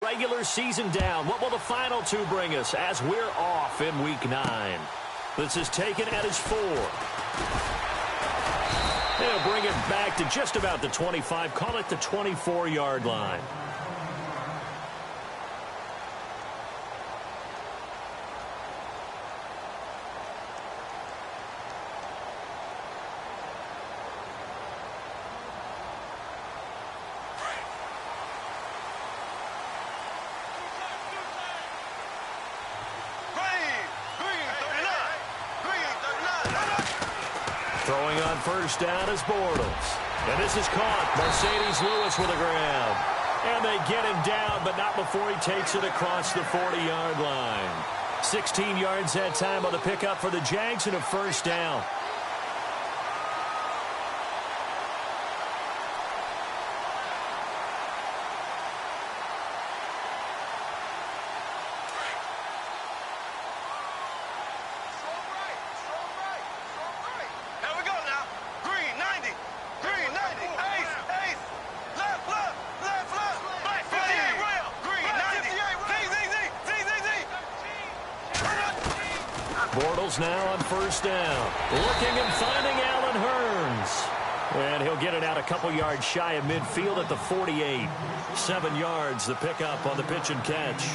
Regular season down. What will the final two bring us as we're off in Week 9? This is taken at his 4. They'll bring it back to just about the 25. Call it the 24-yard line. Throwing on first down is Bortles. And this is caught. Mercedes Lewis with a grab. And they get him down, but not before he takes it across the 40-yard line. 16 yards that time on the pickup for the Jags and a first down. Bortles now on first down. Looking and finding Allen Hurns. And he'll get it out a couple yards shy of midfield at the 48. 7 yards, the pickup on the pitch and catch.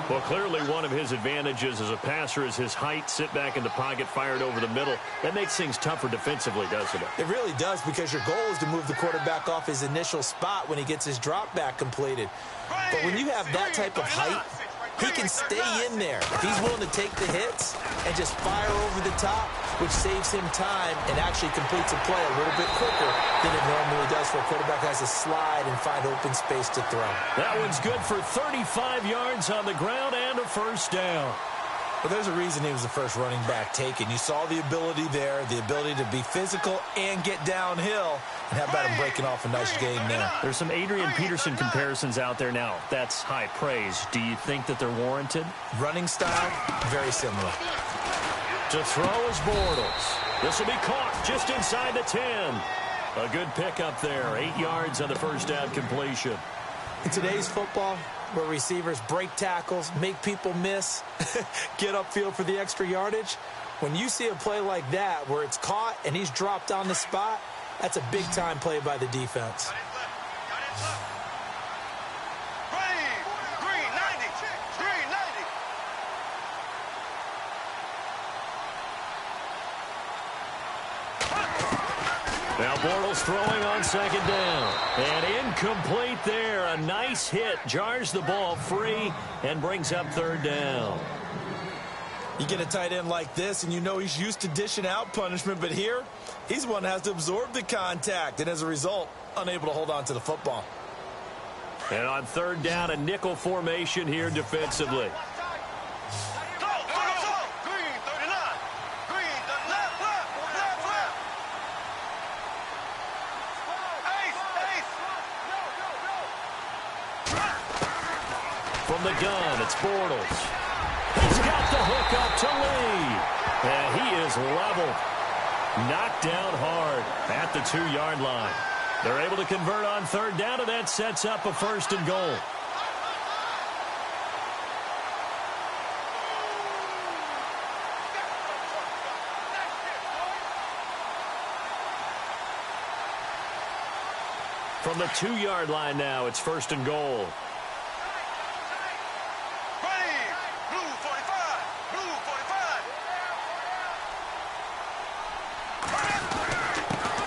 Well, clearly one of his advantages as a passer is his height. Sit back in the pocket, fired over the middle. That makes things tougher defensively, doesn't it? It really does, because your goal is to move the quarterback off his initial spot when he gets his drop back completed. But when you have that type of height, he can stay in there if he's willing to take the hits and just fire over the top, which saves him time and actually completes a play a little bit quicker than it normally does for a quarterback who has to slide and find open space to throw. That one's good for 35 yards on the ground and a first down. Well, there's a reason he was the first running back taken. You saw the ability there, the ability to be physical and get downhill. And how about him breaking off a nice gain there? There's some Adrian Peterson comparisons out there now. That's high praise. Do you think that they're warranted? Running style, very similar. To throw is Bortles. This will be caught just inside the 10. A good pickup there. 8 yards on the first down completion. In today's football, where receivers break tackles, make people miss, get upfield for the extra yardage, when you see a play like that where it's caught and he's dropped on the spot, that's a big-time play by the defense. Now Bortles throwing on second down. And incomplete there. A nice hit. Jars the ball free and brings up third down. You get a tight end like this, and you know he's used to dishing out punishment, but here, he's the one that has to absorb the contact, and as a result, unable to hold on to the football. And on third down, a nickel formation here defensively. From the gun, it's Bortles. He's got the hook up to Lee. And he is leveled. Knocked down hard at the 2-yard line. They're able to convert on third down, and that sets up a first and goal. From the 2-yard line now, it's first and goal.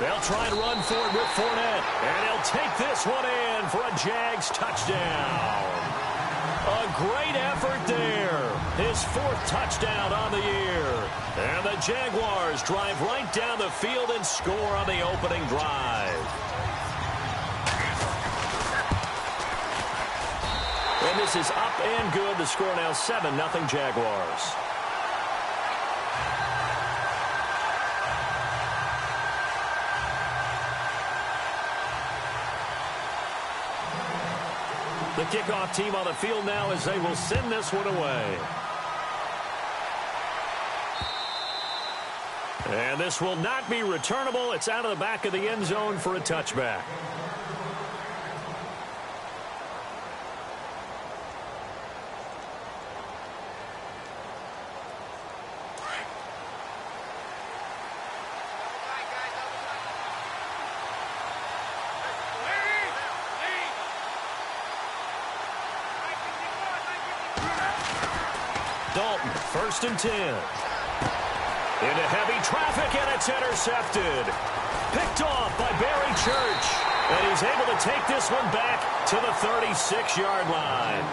They'll try and run for it with Fournette. And he'll take this one in for a Jags touchdown. A great effort there. His 4th touchdown on the year. And the Jaguars drive right down the field and score on the opening drive. And this is up and good. The score now 7-0 Jaguars. The kickoff team on the field now as they will send this one away. And this will not be returnable. It's out of the back of the end zone for a touchback. Dalton, 1st and 10. Into heavy traffic, and it's intercepted. Picked off by Barry Church. And he's able to take this one back to the 36-yard line.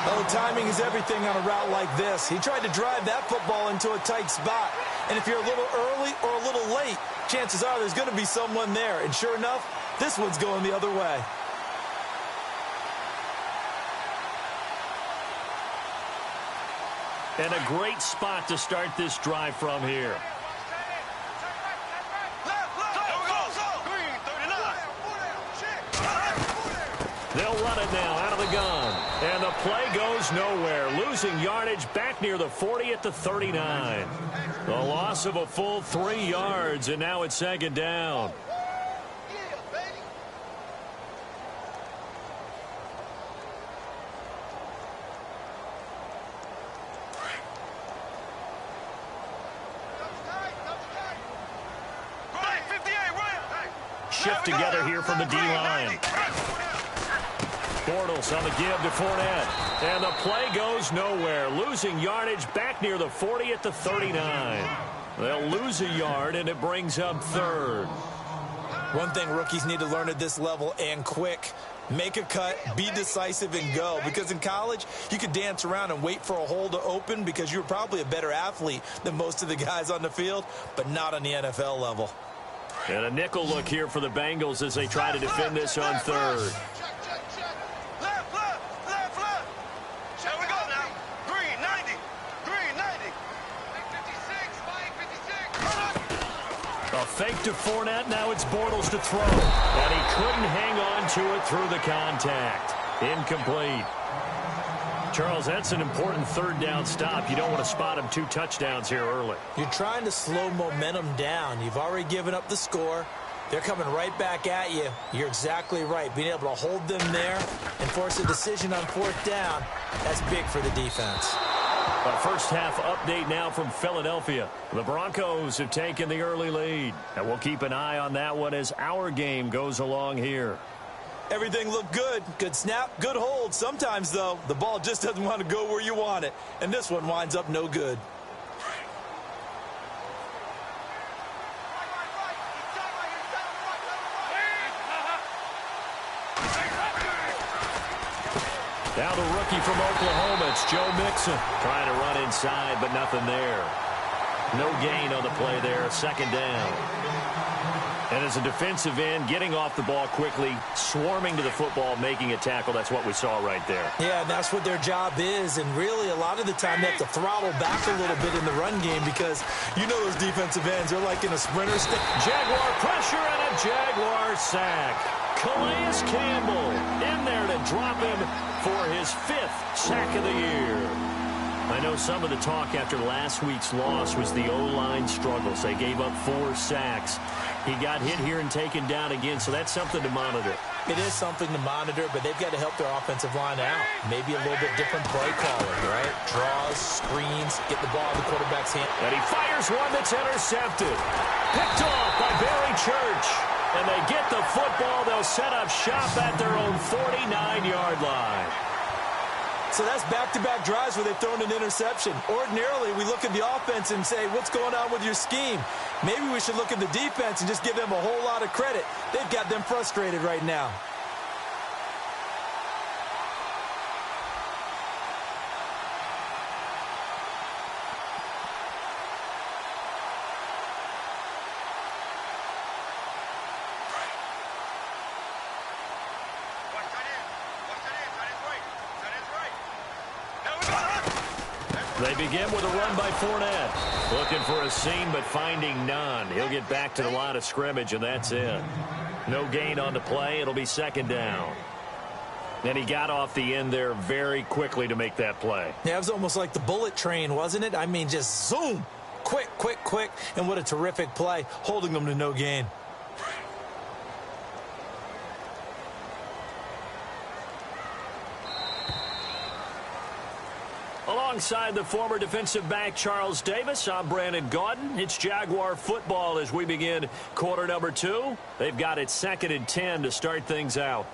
Oh, timing is everything on a route like this. He tried to drive that football into a tight spot. And if you're a little early or a little late, chances are there's going to be someone there. And sure enough, this one's going the other way. And a great spot to start this drive from here. They'll run it now out of the gun. And the play goes nowhere. Losing yardage back near the 40 at the 39. The loss of a full 3 yards, and now it's 2nd down. Shift together here from the D-line. Bortles on the give to Fournette. And the play goes nowhere. Losing yardage back near the 40 at the 39. They'll lose a yard, and it brings up 3rd. One thing rookies need to learn at this level, and quick. Make a cut, be decisive, and go. Because in college, you could dance around and wait for a hole to open because you're probably a better athlete than most of the guys on the field, but not on the NFL level. And a nickel look here for the Bengals as they try to defend this on 3rd. Shall we go now? Green, 90. Green, 90. 56. A fake to Fournette. Now it's Bortles to throw. And he couldn't hang on to it through the contact. Incomplete. Charles, that's an important 3rd down stop. You don't want to spot him 2 touchdowns here early. You're trying to slow momentum down. You've already given up the score. They're coming right back at you. You're exactly right. Being able to hold them there and force a decision on 4th down, that's big for the defense. A first-half update now from Philadelphia. The Broncos have taken the early lead. And we'll keep an eye on that one as our game goes along here. Everything looked good. Good snap, good hold. Sometimes, though, the ball just doesn't want to go where you want it. And this one winds up no good. Now the rookie from Oklahoma, it's Joe Mixon. Trying to run inside, but nothing there. No gain on the play there, 2nd down. And as a defensive end, getting off the ball quickly, swarming to the football, making a tackle, that's what we saw right there. Yeah, and that's what their job is. And really, a lot of the time, they have to throttle back a little bit in the run game because you know those defensive ends, they're like in a sprinter stick. Jaguar pressure and a Jaguar sack. Calais Campbell in there to drop him for his 5th sack of the year. I know some of the talk after last week's loss was the O-line struggles. They gave up 4 sacks. He got hit here and taken down again, so that's something to monitor. It is something to monitor, but they've got to help their offensive line out. Maybe a little bit different play calling, right? Draws, screens, get the ball in the quarterback's hand. And he fires one that's intercepted. Picked off by Barry Church. And they get the football. They'll set up shop at their own 49-yard line. So that's back-to-back drives where they've thrown an interception. Ordinarily, we look at the offense and say, what's going on with your scheme? Maybe we should look at the defense and just give them a whole lot of credit. They've got them frustrated right now. They begin with a run by Fournette. Looking for a seam, but finding none. He'll get back to the line of scrimmage, and that's it. No gain on the play. It'll be 2nd down. And he got off the end there very quickly to make that play. Yeah, it was almost like the bullet train, wasn't it? I mean, just zoom. Quick, quick, quick. And what a terrific play, holding them to no gain. Alongside the former defensive back Charles Davis, I'm Brandon Gaudin. It's Jaguar football as we begin quarter number 2. They've got it 2nd and 10 to start things out.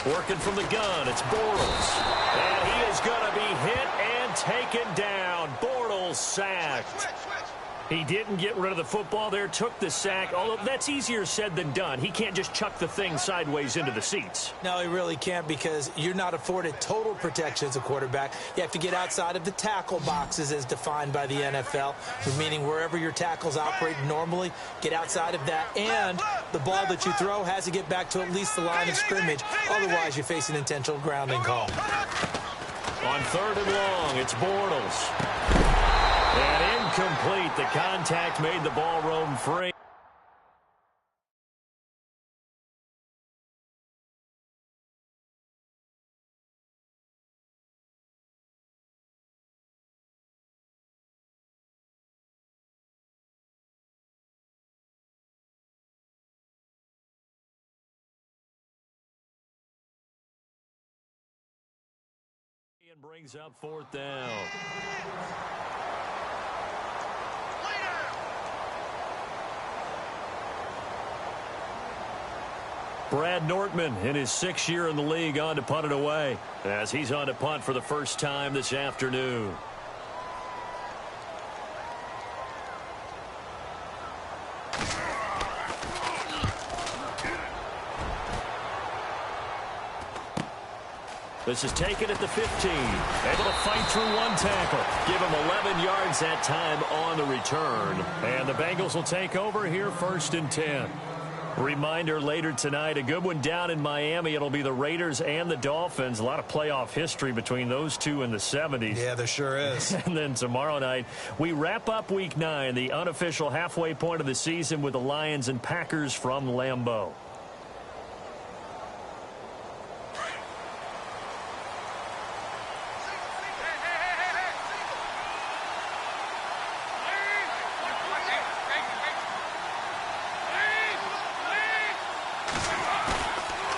Working from the gun, it's Bortles. And he is going to be hit and taken down. Bortles sacked. He didn't get rid of the football there, took the sack, although that's easier said than done. He can't just chuck the thing sideways into the seats. No, he really can't, because you're not afforded total protection as a quarterback. You have to get outside of the tackle boxes as defined by the NFL, meaning wherever your tackles operate normally, get outside of that, and the ball that you throw has to get back to at least the line of scrimmage. Otherwise, you face an intentional grounding call. On 3rd and long, it's Bortles. And incomplete. The contact made the ball roam free. And brings up 4th down. Brad Nortman, in his 6th year in the league, on to punt it away, as he's on to punt for the first time this afternoon. This is taken at the 15. Able to fight through one tackle. Give him 11 yards that time on the return. And the Bengals will take over here 1st and 10. Reminder later tonight, a good one down in Miami. It'll be the Raiders and the Dolphins. A lot of playoff history between those two in the 70s. Yeah, there sure is. And then tomorrow night, we wrap up Week 9, the unofficial halfway point of the season, with the Lions and Packers from Lambeau.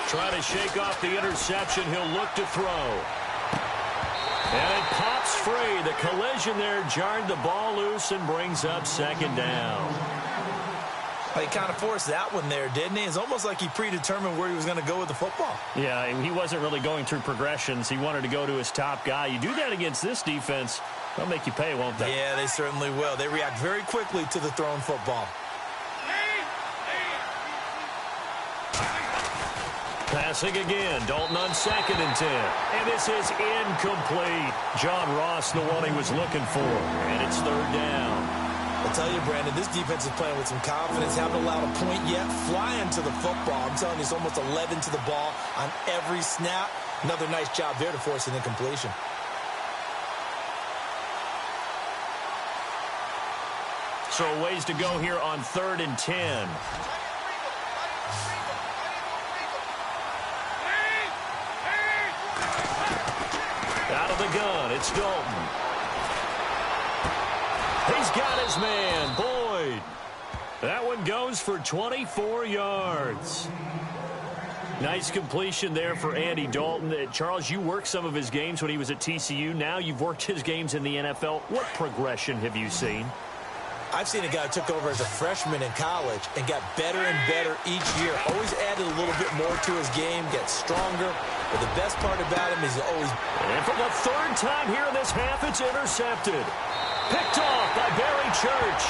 Trying to shake off the interception. He'll look to throw. And it pops free. The collision there jarred the ball loose and brings up 2nd down. He kind of forced that one there, didn't he? It's almost like he predetermined where he was going to go with the football. Yeah, he wasn't really going through progressions. He wanted to go to his top guy. You do that against this defense, they'll make you pay, won't they? Yeah, they certainly will. They react very quickly to the thrown football. Passing again, Dalton on 2nd and 10. And this is incomplete. John Ross, the one he was looking for. And it's 3rd down. I'll tell you, Brandon, this defense is playing with some confidence. Haven't allowed a point yet. Flying to the football. I'm telling you, it's almost 11 to the ball on every snap. Another nice job there to force an incompletion. So a ways to go here on 3rd and 10. Out of the gun, it's Dalton. He's got his man, Boyd. That one goes for 24 yards. Nice completion there for Andy Dalton. Charles, you worked some of his games when he was at TCU. Now you've worked his games in the NFL. What progression have you seen? I've seen a guy who took over as a freshman in college and got better and better each year. Always added a little bit more to his game, gets stronger. But the best part about him is he's always... And for the 3rd time here in this half, it's intercepted. Picked off by Barry Church.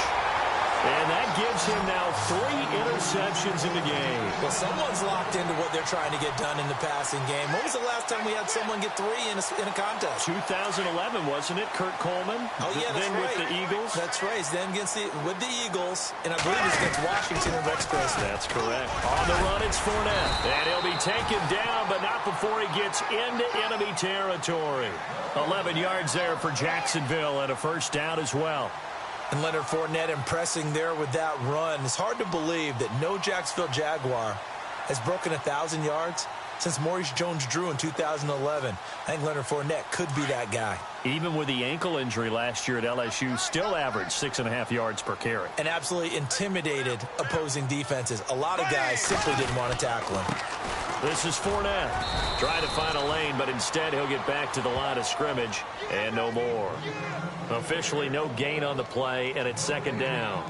And that gives him now 3 interceptions in the game. Well, someone's locked into what they're trying to get done in the passing game. When was the last time we had someone get 3 in a contest? 2011, wasn't it? Kurt Coleman? Oh, yeah, that's then right. with the Eagles? That's right. Then with the Eagles, and I believe it's against Washington and Rex Grossman. That's correct. On the run, it's Fournette. And he'll be taken down, but not before he gets into enemy territory. 11 yards there for Jacksonville and a 1st down as well. And Leonard Fournette impressing there with that run. It's hard to believe that no Jacksonville Jaguar has broken 1,000 yards since Maurice Jones-Drew in 2011. I think Leonard Fournette could be that guy. Even with the ankle injury last year at LSU, still averaged 6.5 yards per carry. And absolutely intimidated opposing defenses. A lot of guys simply didn't want to tackle him. This is Fournette. Trying to find a lane, but instead he'll get back to the line of scrimmage and no more. Officially no gain on the play, and it's 2nd down.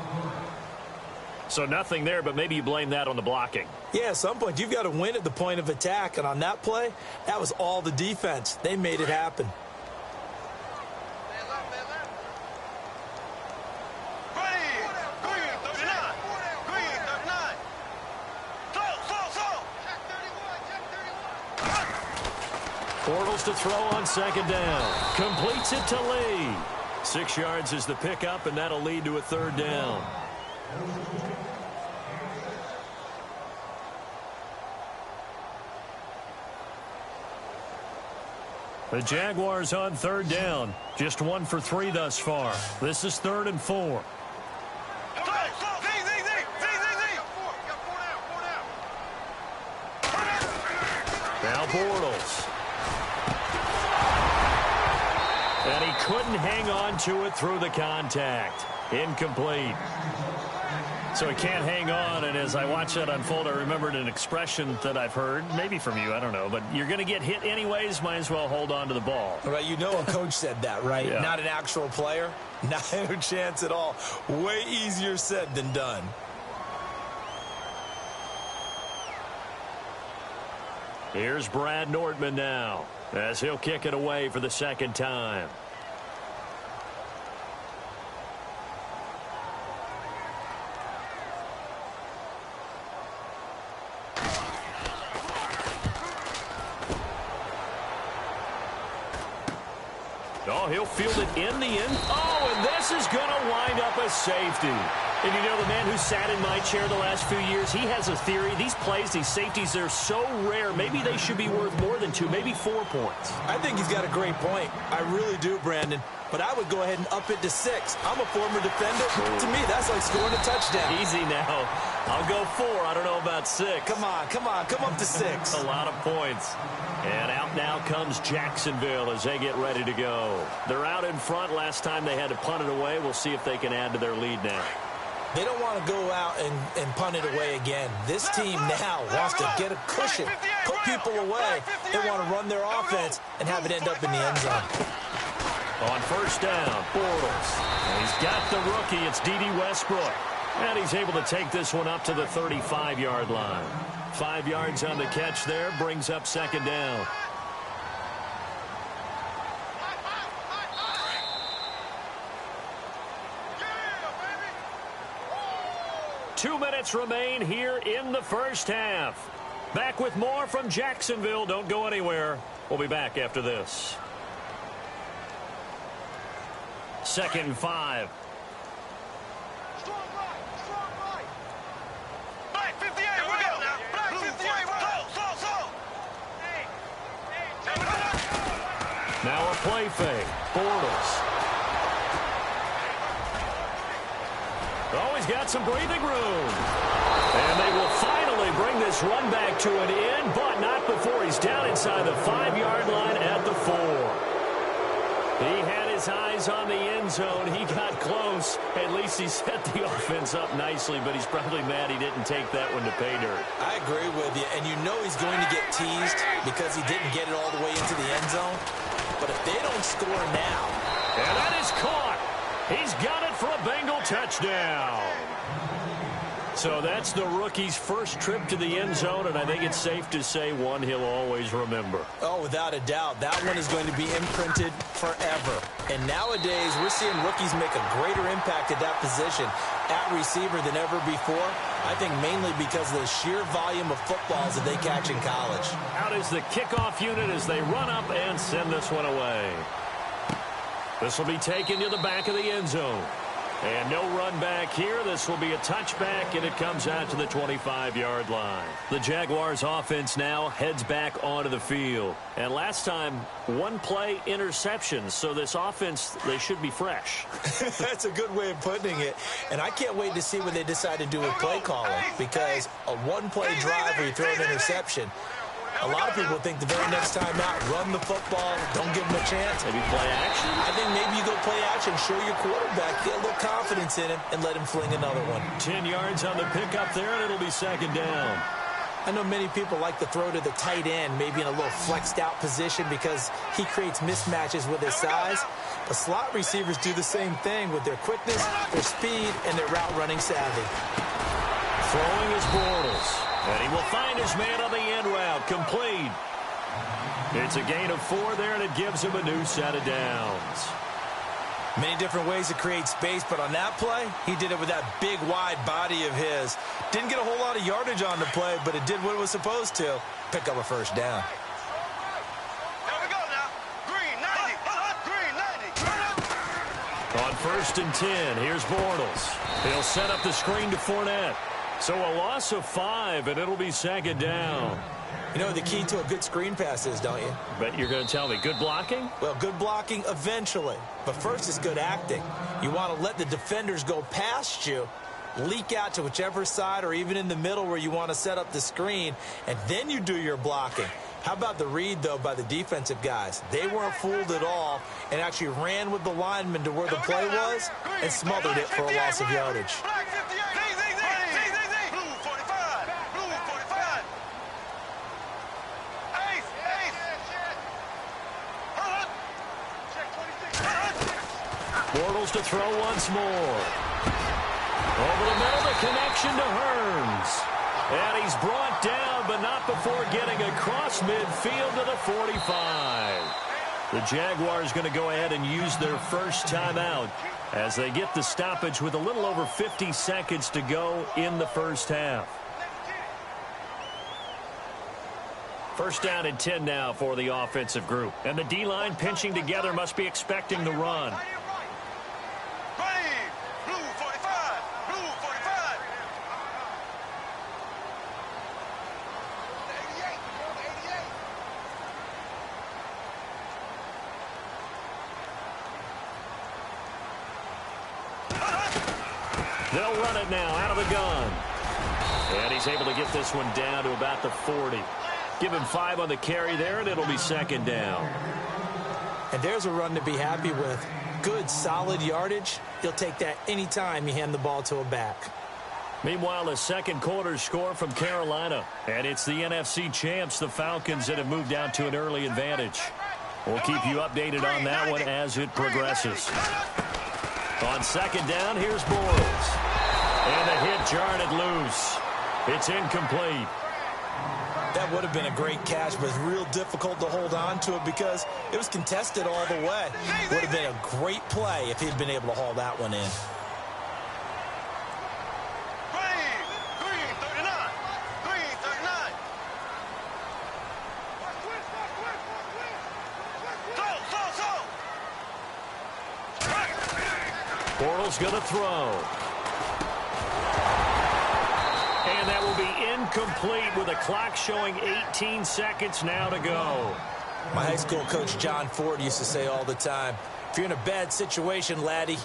So nothing there, but maybe you blame that on the blocking. Yeah, at some point, you've got to win at the point of attack. And on that play, that was all the defense. They made it happen. Bortles to throw on second down. Completes it to Lee. 6 yards is the pickup, and that'll lead to a third down. The Jaguars on third down. Just 1 for 3 thus far. This is 3rd and 4. Now Bortles. And he couldn't hang on to it through the contact. Incomplete. So he can't hang on, and as I watch that unfold, I remembered an expression that I've heard, maybe from you, I don't know, but you're going to get hit anyways, might as well hold on to the ball. Right, you know a coach said that, right? Yeah. Not an actual player. Not a chance at all. Way easier said than done. Here's Brad Nordman now, as he'll kick it away for the second time. Oh, he'll field it in the end. Oh, and this is going to wind up a safety. And you know, the man who sat in my chair the last few years, he has a theory. These plays, these safeties, they're so rare. Maybe they should be worth more than 2, maybe 4 points. I think he's got a great point. I really do, Brandon. But I would go ahead and up it to 6. I'm a former defender. To me, that's like scoring a touchdown. Easy now. I'll go 4. I don't know about 6. Come on. Come up to 6. A lot of points. And out now comes Jacksonville as they get ready to go. They're out in front. Last time they had to punt it away. We'll see if they can add to their lead now. They don't want to go out and punt it away again. This team now wants to get a cushion, put people away. They want to run their offense and have it end up in the end zone. On first down, Bortles. And he's got the rookie. It's D.D. Westbrook. And he's able to take this one up to the 35-yard line. 5 yards on the catch there, brings up second down. Two minutes remain here in the first half. Back with more from Jacksonville. Don't go anywhere. We'll be back after this. 2nd and 5. Now a play fake. Bortles. Oh, he's got some breathing room. And they will finally bring this run back to an end, but not before he's down inside the 5-yard line at the 4. He had his eyes on the end zone. He got close. At least he set the offense up nicely, but he's probably mad he didn't take that one to pay dirt. I agree with you, and you know he's going to get teased because he didn't get it all the way into the end zone. But if they don't score now. And that is caught. He's got it for a Bengal touchdown. So that's the rookie's first trip to the end zone, and I think it's safe to say one he'll always remember. Oh, without a doubt. That one is going to be imprinted forever. And nowadays, we're seeing rookies make a greater impact at that position at receiver than ever before. I think mainly because of the sheer volume of footballs that they catch in college. Out is the kickoff unit as they run up and send this one away. This will be taken to the back of the end zone. And no run back here. This will be a touchback, and it comes out to the 25-yard line. The Jaguars offense now heads back onto the field. And last time, one play interception. So this offense, they should be fresh. That's a good way of putting it. And I can't wait to see what they decide to do with play calling, because a one-play drive where you throw an interception, a lot of people think the very next time out, run the football, don't give them a chance. Maybe play action? I think maybe you go play action, show your quarterback, get a little confidence in him, and let him fling another one. 10 yards on the pickup there, and it'll be second down. I know many people like to throw to the tight end, maybe in a little flexed out position because he creates mismatches with his size. But slot receivers do the same thing with their quickness, their speed, and their route running savvy. Throwing is Bortles. And he will find his man on the end route. Complete. It's a gain of 4 there, and it gives him a new set of downs. Many different ways to create space, but on that play, he did it with that big, wide body of his. Didn't get a whole lot of yardage on the play, but it did what it was supposed to. Pick up a first down. Here we go now. Green 90. Green 90. On 1st and 10, here's Bortles. He'll set up the screen to Fournette. So a loss of 5, and it'll be 2nd down. You know what the key to a good screen pass is, don't you? Bet you're going to tell me. Good blocking? Well, good blocking eventually. But first is good acting. You want to let the defenders go past you, leak out to whichever side or even in the middle where you want to set up the screen, and then you do your blocking. How about the read, though, by the defensive guys? They weren't fooled at all and actually ran with the lineman to where the play was and smothered it for a loss of yardage. Bortles to throw once more. Over the middle, the connection to Hearns. And he's brought down, but not before getting across midfield to the 45. The Jaguars going to go ahead and use their first timeout as they get the stoppage with a little over 50 seconds to go in the first half. 1st down and 10 now for the offensive group. And the D-line pinching together must be expecting the run. They'll run it now out of the gun. And he's able to get this one down to about the 40. Give him 5 on the carry there, and it'll be 2nd down. And there's a run to be happy with. Good, solid yardage. He'll take that anytime you hand the ball to a back. Meanwhile, a second quarter score from Carolina. And it's the NFC champs, the Falcons, that have moved down to an early advantage. We'll keep you updated on that one as it progresses. On 2nd down, here's Bortles. And the hit jarred it loose. It's incomplete. That would have been a great catch, but it's real difficult to hold on to it because it was contested all the way. Would have been a great play if he'd been able to haul that one in. Green 39. Green 39. Bortles going to throw. And that will be incomplete with a clock showing 18 seconds now to go. My high school coach, John Ford, used to say all the time, if you're in a bad situation, laddie,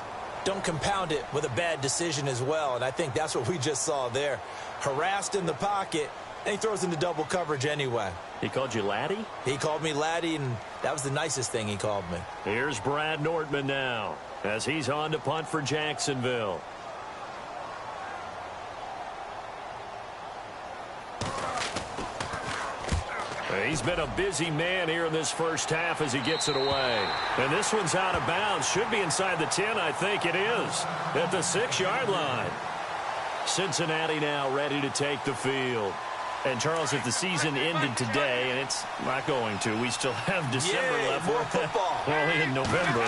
don't compound it with a bad decision as well. And I think that's what we just saw there. Harassed in the pocket, and he throws into double coverage anyway. He called you laddie? He called me laddie, and that was the nicest thing he called me. Here's Brad Nortman now as he's on to punt for Jacksonville. He's been a busy man here in this first half as he gets it away. And this one's out of bounds. Should be inside the 10, I think it is. At the 6-yard line. Cincinnati now ready to take the field. And, Charles, if the season ended today, and it's not going to, we still have December left. More football. We're only in November.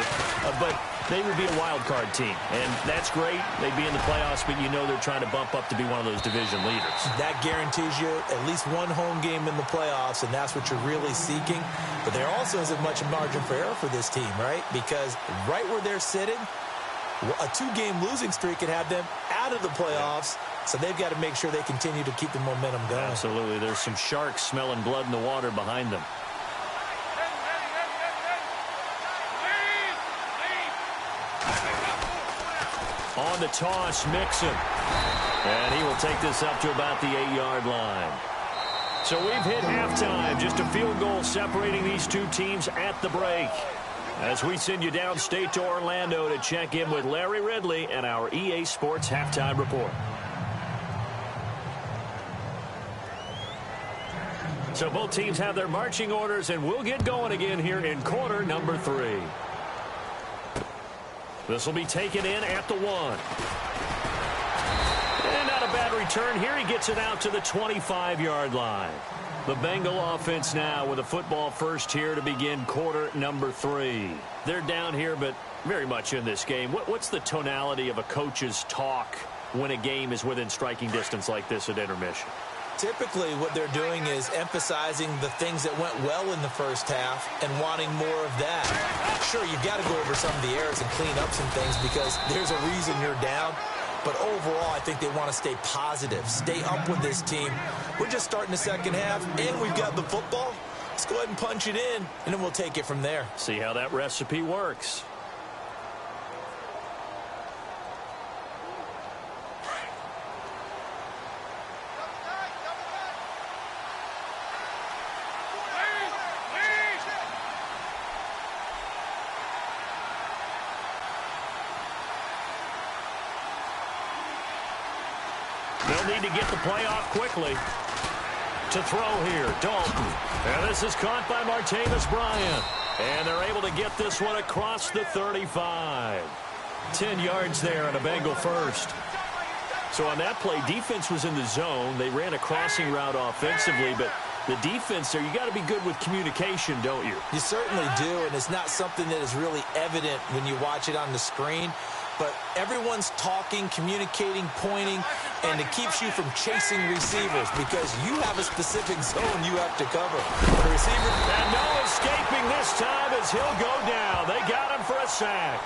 But they would be a wild card team. And that's great. They'd be in the playoffs, but you know they're trying to bump up to be one of those division leaders. That guarantees you at least one home game in the playoffs, and that's what you're really seeking. But there also isn't much margin for error for this team, right? Because right where they're sitting, a 2-game losing streak could have them out of the playoffs. So they've got to make sure they continue to keep the momentum going. Absolutely. There's some sharks smelling blood in the water behind them. On the toss, Mixon. And he will take this up to about the 8-yard line. So we've hit halftime. Just a field goal separating these two teams at the break. As we send you downstate to Orlando to check in with Larry Ridley and our EA Sports Halftime Report. So both teams have their marching orders, and we'll get going again here in quarter number 3. This will be taken in at the 1. And out a bad return here. He gets it out to the 25-yard line. The Bengal offense now with a football first here to begin quarter number 3. They're down here, but very much in this game. What's the tonality of a coach's talk when a game is within striking distance like this at intermission? Typically, what they're doing is emphasizing the things that went well in the first half and wanting more of that. Sure, you've got to go over some of the errors and clean up some things because there's a reason you're down. But overall, I think they want to stay positive, stay up with this team. We're just starting the second half, and we've got the football. Let's go ahead and punch it in, and then we'll take it from there. See how that recipe works. They'll need to get the play off quickly. To throw here, Dalton. And this is caught by Martavis Bryant. And they're able to get this one across the 35. 10 yards there on a Bengal first. So on that play, defense was in the zone. They ran a crossing route offensively, but the defense there, you got to be good with communication, don't you? You certainly do, and it's not something that is really evident when you watch it on the screen. But everyone's talking, communicating, pointing, and it keeps you from chasing receivers because you have a specific zone you have to cover. The receiver, and no escaping this time as he'll go down. They got him for a sack.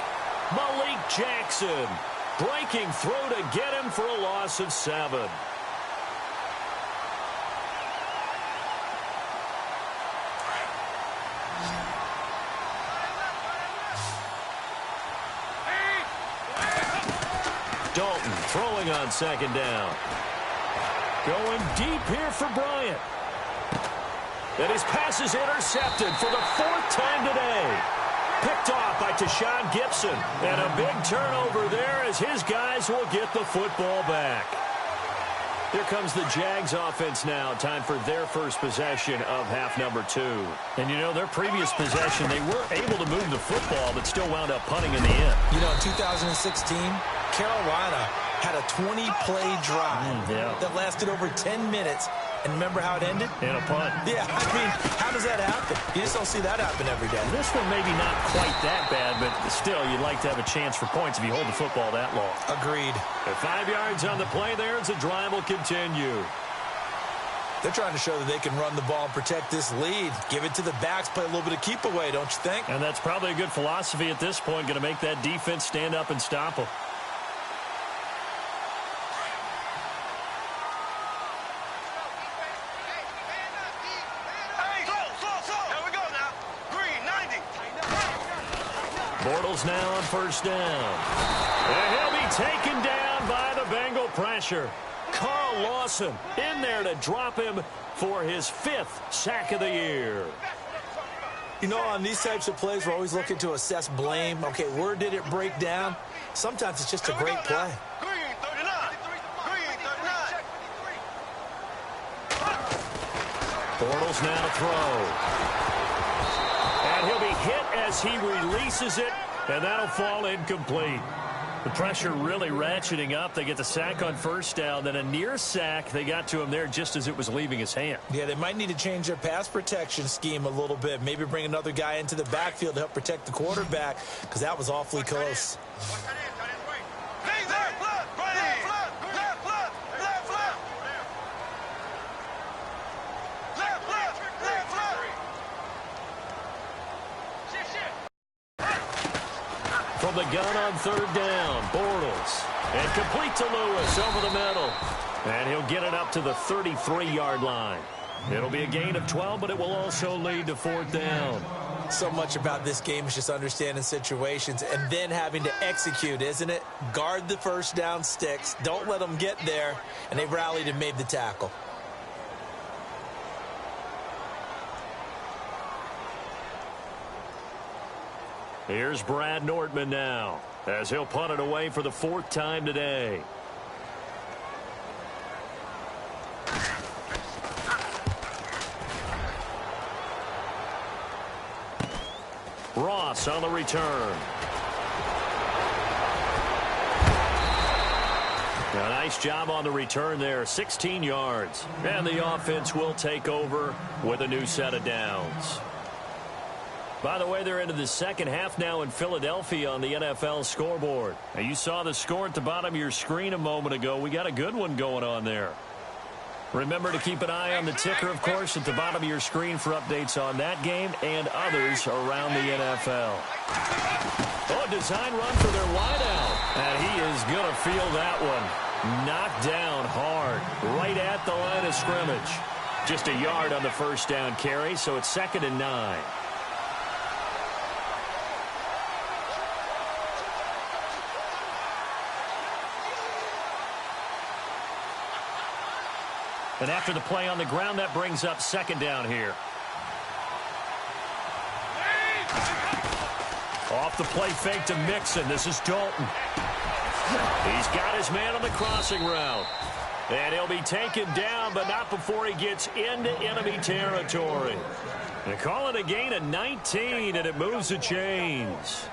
Malik Jackson breaking through to get him for a loss of 7. Dalton throwing on second down. Going deep here for Bryant. And his pass is intercepted for the 4th time today. Picked off by Tashawn Gibson. And a big turnover there as his guys will get the football back. Here comes the Jags offense now. Time for their first possession of half number 2. And, you know, their previous possession, they were able to move the football, but still wound up punting in the end. You know, in 2016, Carolina had a 20-play drive that lasted over 10 minutes. And remember how it ended? In a punt. Yeah, I mean, how does that happen? You just don't see that happen every day. This one maybe not quite that bad, but still, you'd like to have a chance for points if you hold the football that long. Agreed. At 5 yards on the play there as the drive will continue. They're trying to show that they can run the ball and protect this lead. Give it to the backs, play a little bit of keep away, don't you think? And that's probably a good philosophy at this point, going to make that defense stand up and stop them. Bortles now on first down. And he'll be taken down by the Bengal pressure. Carl Lawson in there to drop him for his 5th sack of the year. You know, on these types of plays, we're always looking to assess blame. Okay, where did it break down? Sometimes it's just a great play. Bortles now to throw. And he'll be hit as he releases it, and that'll fall incomplete. The pressure really ratcheting up. They get the sack on first down, then a near sack. They got to him there just as it was leaving his hand. Yeah, they might need to change their pass protection scheme a little bit. Maybe bring another guy into the backfield to help protect the quarterback, because that was awfully close. From the gun on third down, Bortles. And complete to Lewis over the middle. And he'll get it up to the 33-yard line. It'll be a gain of 12, but it will also lead to 4th down. So much about this game is just understanding situations and then having to execute, isn't it? Guard the first down sticks. Don't let them get there. And they rallied and made the tackle. Here's Brad Nordman now as he'll punt it away for the 4th time today. Ross on the return. A nice job on the return there, 16 yards. And the offense will take over with a new set of downs. By the way, they're into the second half now in Philadelphia on the NFL scoreboard. Now, you saw the score at the bottom of your screen a moment ago. We got a good one going on there. Remember to keep an eye on the ticker, of course, at the bottom of your screen for updates on that game and others around the NFL. Oh, design run for their wideout. And he is going to feel that one. Knocked down hard, right at the line of scrimmage. Just a yard on the first down carry, so it's 2nd and 9. And after the play on the ground, that brings up 2nd down here. Off the play fake to Mixon. This is Dalton. He's got his man on the crossing route. And he'll be taken down, but not before he gets into enemy territory. They call it a gain of 19, and it moves the chains.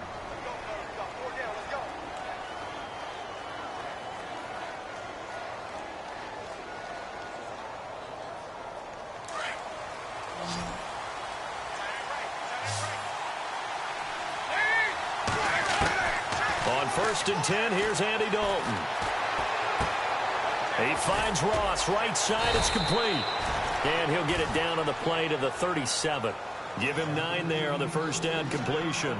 On 1st and 10, here's Andy Dalton. He finds Ross, right side, it's complete. And he'll get it down on the play to the 37. Give him 9 there on the first down completion.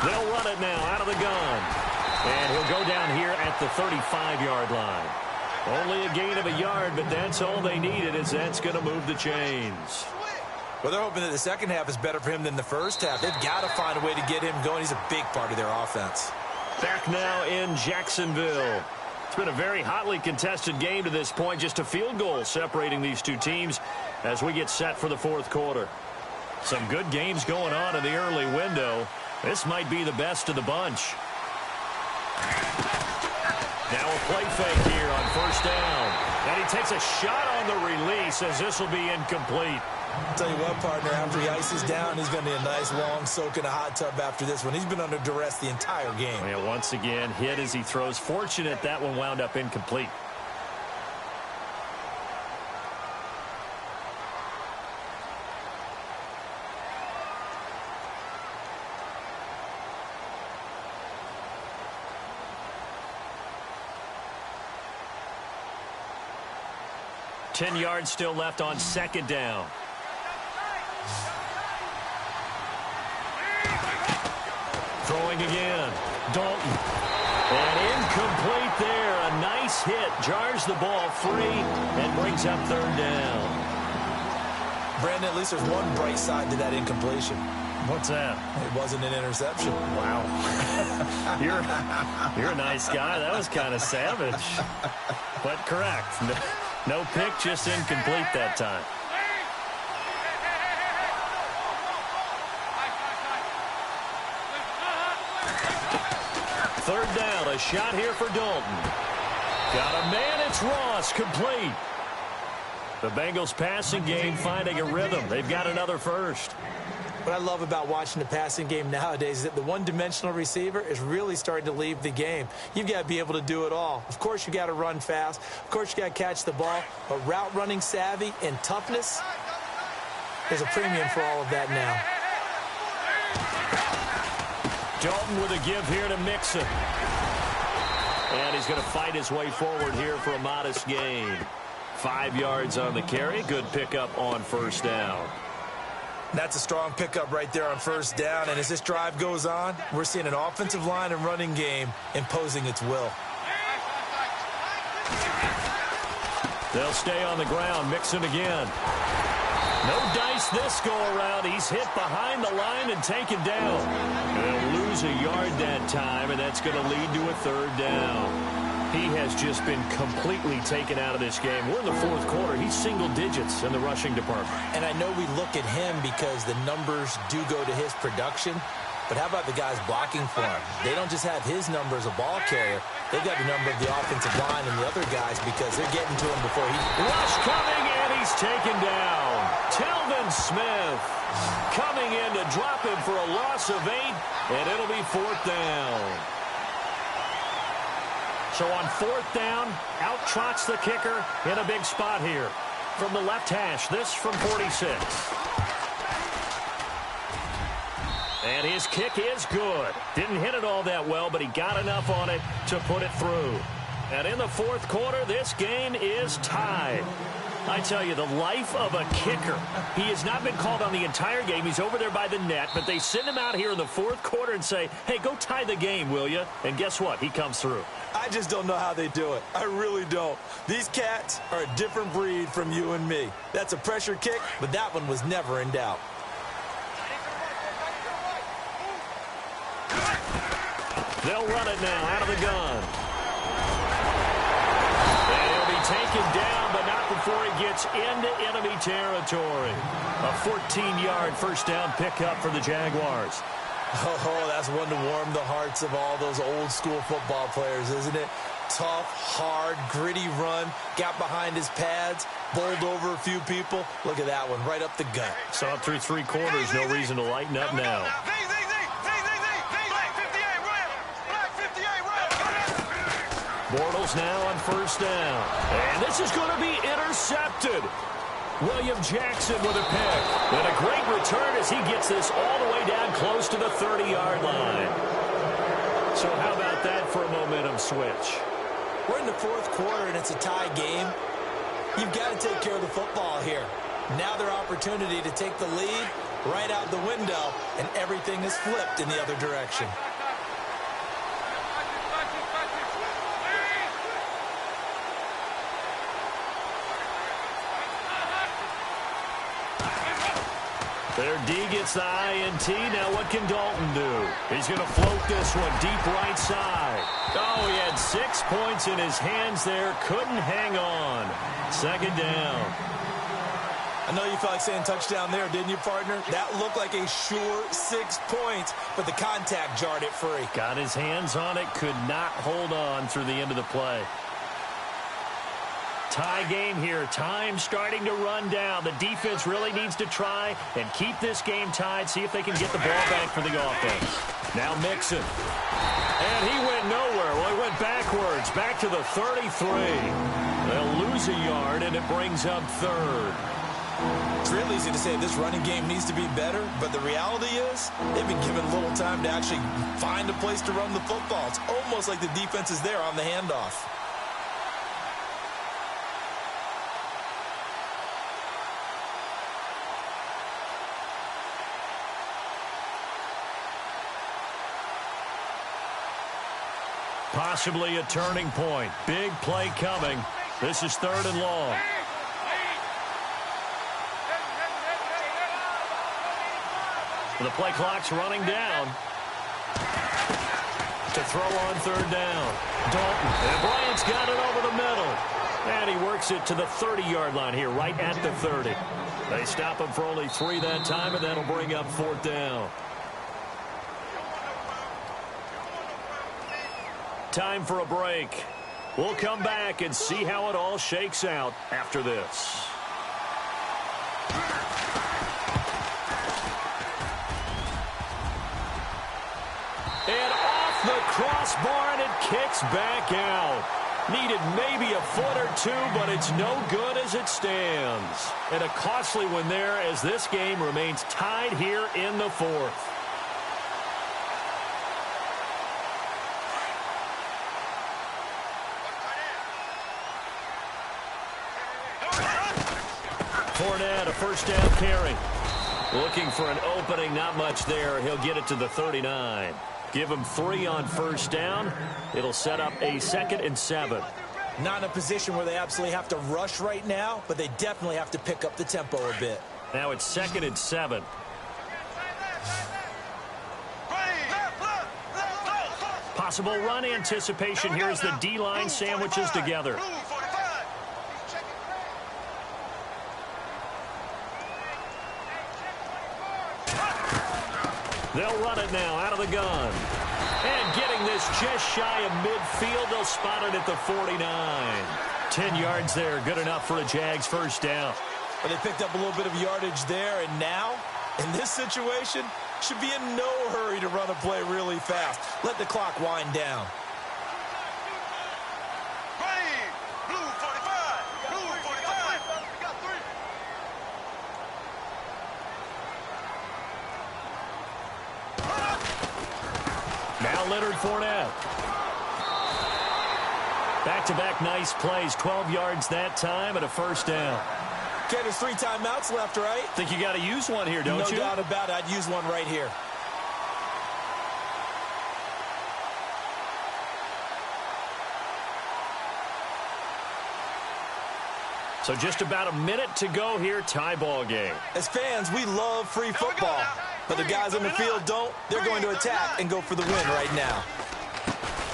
They'll run it now out of the gun. And he'll go down here at the 35-yard line. Only a gain of a yard, but that's all they needed, as that's going to move the chains. Well, they're hoping that the second half is better for him than the first half. They've got to find a way to get him going. He's a big part of their offense. Back now in Jacksonville. It's been a very hotly contested game to this point. Just a field goal separating these two teams as we get set for the fourth quarter. Some good games going on in the early window. This might be the best of the bunch. Now a play fake here on first down. And he takes a shot on the release as this will be incomplete. I'll tell you what, partner, after he ices down, he's going to need a nice long soak in a hot tub after this one. He's been under duress the entire game. Yeah, once again, hit as he throws. Fortunate that one wound up incomplete. Ten yards still left on second down. Throwing again. Dalton. And incomplete there. A nice hit. Jars the ball free and brings up third down. Brandon, at least there's one bright side to that incompletion. What's that? It wasn't an interception. Wow. You're a nice guy. That was kind of savage. But correct. No pick, just incomplete that time. Third down, a shot here for Dalton. Got a man, it's Ross, complete. The Bengals passing game finding a rhythm. They've got another first. What I love about watching the passing game nowadays is that the one-dimensional receiver is really starting to leave the game. You've got to be able to do it all. Of course, you got to run fast. Of course, you got to catch the ball. But route running savvy and toughness, there's a premium for all of that now. Dalton with a give here to Mixon. And he's going to fight his way forward here for a modest gain. 5 yards on the carry. Good pickup on first down. That's a strong pickup right there on first down. And as this drive goes on, we're seeing an offensive line and running game imposing its will. They'll stay on the ground. Mixon again. No dice this go-around. He's hit behind the line and taken down. They'll lose a yard that time, and that's going to lead to a third down. He has just been completely taken out of this game. We're in the fourth quarter. He's single digits in the rushing department. And I know we look at him because the numbers do go to his production. But how about the guys blocking for him? They don't just have his number as a ball carrier. They've got the number of the offensive line and the other guys because they're getting to him before he... Rush coming, and he's taken down. Telvin Smith coming in to drop him for a loss of 8, and it'll be fourth down. So on fourth down, out trots the kicker in a big spot here. From the left hash, this from 46. And his kick is good. Didn't hit it all that well, but he got enough on it to put it through. And in the fourth quarter, this game is tied. I tell you, the life of a kicker. He has not been called on the entire game. He's over there by the net, but they send him out here in the fourth quarter and say, hey, go tie the game, will you? And guess what? He comes through. I just don't know how they do it. I really don't. These cats are a different breed from you and me. That's a pressure kick, but that one was never in doubt. They'll run it now out of the gun. And he'll be taken down, but not before he gets into enemy territory. A 14-yard first down pickup for the Jaguars. Oh, that's one to warm the hearts of all those old-school football players, isn't it? Tough, hard, gritty run, got behind his pads, bowled over a few people. Look at that one, right up the gut. Saw it through three quarters, no reason to lighten up now. Bortles now on first down. And this is going to be intercepted. William Jackson with a pick. And a great return as he gets this all the way down close to the 30-yard line. So how about that for a momentum switch? We're in the fourth quarter and it's a tie game. You've got to take care of the football here. Now their opportunity to take the lead right out the window, and everything is flipped in the other direction. Their D gets the INT. Now what can Dalton do? He's going to float this one deep right side. Oh, he had 6 points in his hands there. Couldn't hang on. Second down. I know you felt like saying touchdown there, didn't you, partner? That looked like a sure 6 points, but the contact jarred it free. Got his hands on it. Could not hold on through the end of the play. Tie game here. Time starting to run down. The defense really needs to try and keep this game tied. See if they can get the ball back for the offense. Now Mixon. And he went nowhere. Well, he went backwards. Back to the 33. They'll lose a yard, and it brings up third. It's real easy to say this running game needs to be better, but the reality is they've been given little time to actually find a place to run the football. It's almost like the defense is there on the handoff. Possibly a turning point. Big play coming. This is third and long. The play clock's running down. To throw on third down. Dalton. And Bryant's got it over the middle. And he works it to the 30-yard line here, right at the 30. They stop him for only 3 that time, and that'll bring up fourth down. Time for a break. We'll come back and see how it all shakes out after this. And off the crossbar, and it kicks back out. Needed maybe a foot or two, but it's no good as it stands. And a costly one there as this game remains tied here in the fourth. Fournette, a first down carry. Looking for an opening, not much there. He'll get it to the 39. Give him 3 on first down. It'll set up a 2nd and 7. Not in a position where they absolutely have to rush right now, but they definitely have to pick up the tempo a bit. Now it's 2nd and 7. Possible run anticipation here as the D-line sandwiches together. Blue 45. They'll run it now out of the gun. And getting this just shy of midfield, they'll spot it at the 49. 10 yards there, good enough for a Jags first down. But they picked up a little bit of yardage there, and now, in this situation, should be in no hurry to run a play really fast. Let the clock wind down. Green. Blue 45. Blue 45. We got 3. Now Leonard Fournette. Back-to-back nice plays, 12 yards that time and a first down. Okay, there's 3 timeouts left, right? Think you got to use one here, don't you? No doubt about it. I'd use one right here. So just about a minute to go here, tie ball game. As fans, we love free football. But the guys on the field don't. They're going to attack and go for the win right now.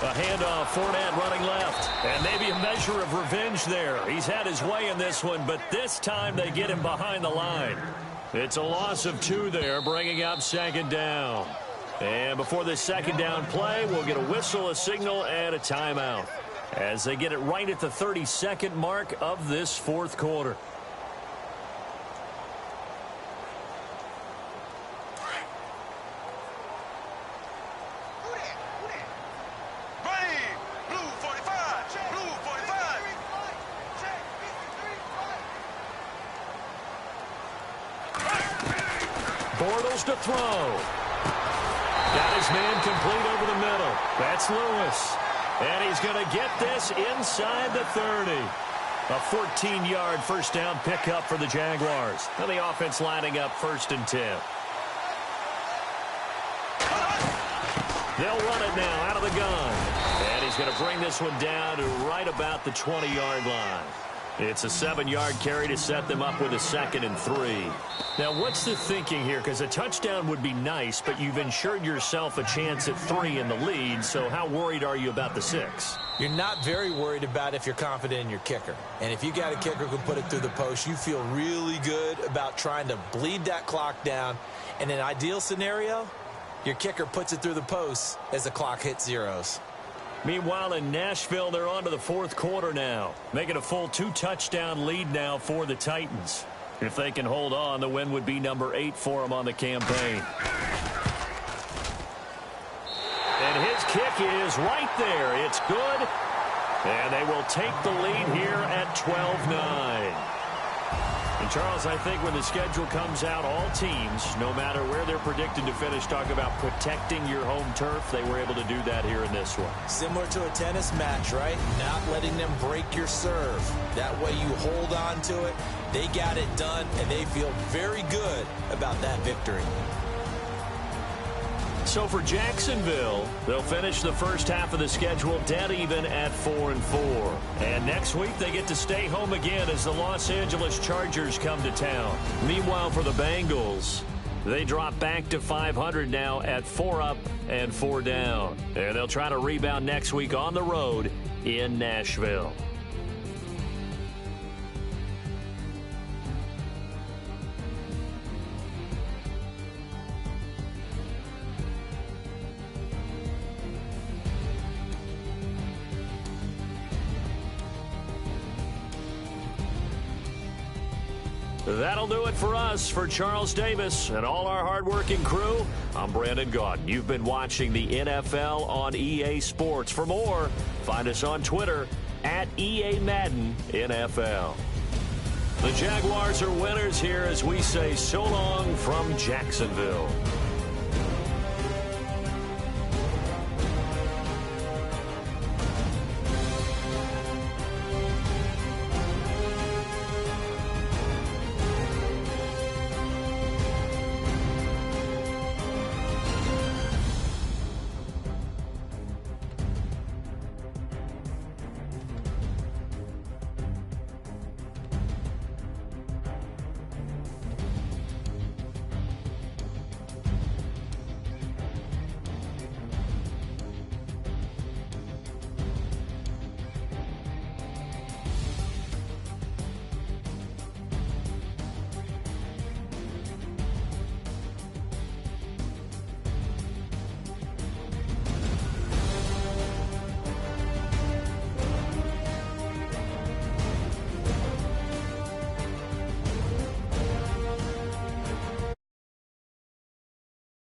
A handoff, Fournette running left. And maybe a measure of revenge there. He's had his way in this one, but this time they get him behind the line. It's a loss of 2 there, bringing up second down. And before this second down play, we'll get a whistle, a signal, and a timeout as they get it right at the 32nd mark of this fourth quarter. Bortles to throw. Got his man complete over the middle. That's Lewis. And he's going to get this inside the 30. A 14-yard first down pickup for the Jaguars. And the offense lining up 1st and 10. They'll run it now out of the gun. And he's going to bring this one down to right about the 20-yard line. It's a 7-yard carry to set them up with a 2nd and 3. Now, what's the thinking here? Because a touchdown would be nice, but you've ensured yourself a chance at 3 in the lead, so how worried are you about the 6? You're not very worried about if you're confident in your kicker. And if you got a kicker who can put it through the post, you feel really good about trying to bleed that clock down. In an ideal scenario, your kicker puts it through the post as the clock hits zeros. Meanwhile, in Nashville, they're on to the fourth quarter now, making a full 2-touchdown lead now for the Titans. If they can hold on, the win would be number 8 for them on the campaign. And his kick is right there. It's good. And they will take the lead here at 12-9. And, Charles, I think when the schedule comes out, all teams, no matter where they're predicted to finish, talk about protecting your home turf. They were able to do that here in this one. Similar to a tennis match, right? Not letting them break your serve. That way you hold on to it. They got it done, and they feel very good about that victory. So for Jacksonville, they'll finish the first half of the schedule dead even at 4-4. And next week they get to stay home again as the Los Angeles Chargers come to town. Meanwhile for the Bengals, they drop back to 500 now at 4 up and 4 down. And they'll try to rebound next week on the road in Nashville. That'll do it for us. For Charles Davis and all our hardworking crew, I'm Brandon Gaudin. You've been watching the NFL on EA Sports. For more, find us on Twitter at EA Madden NFL. The Jaguars are winners here as we say so long from Jacksonville.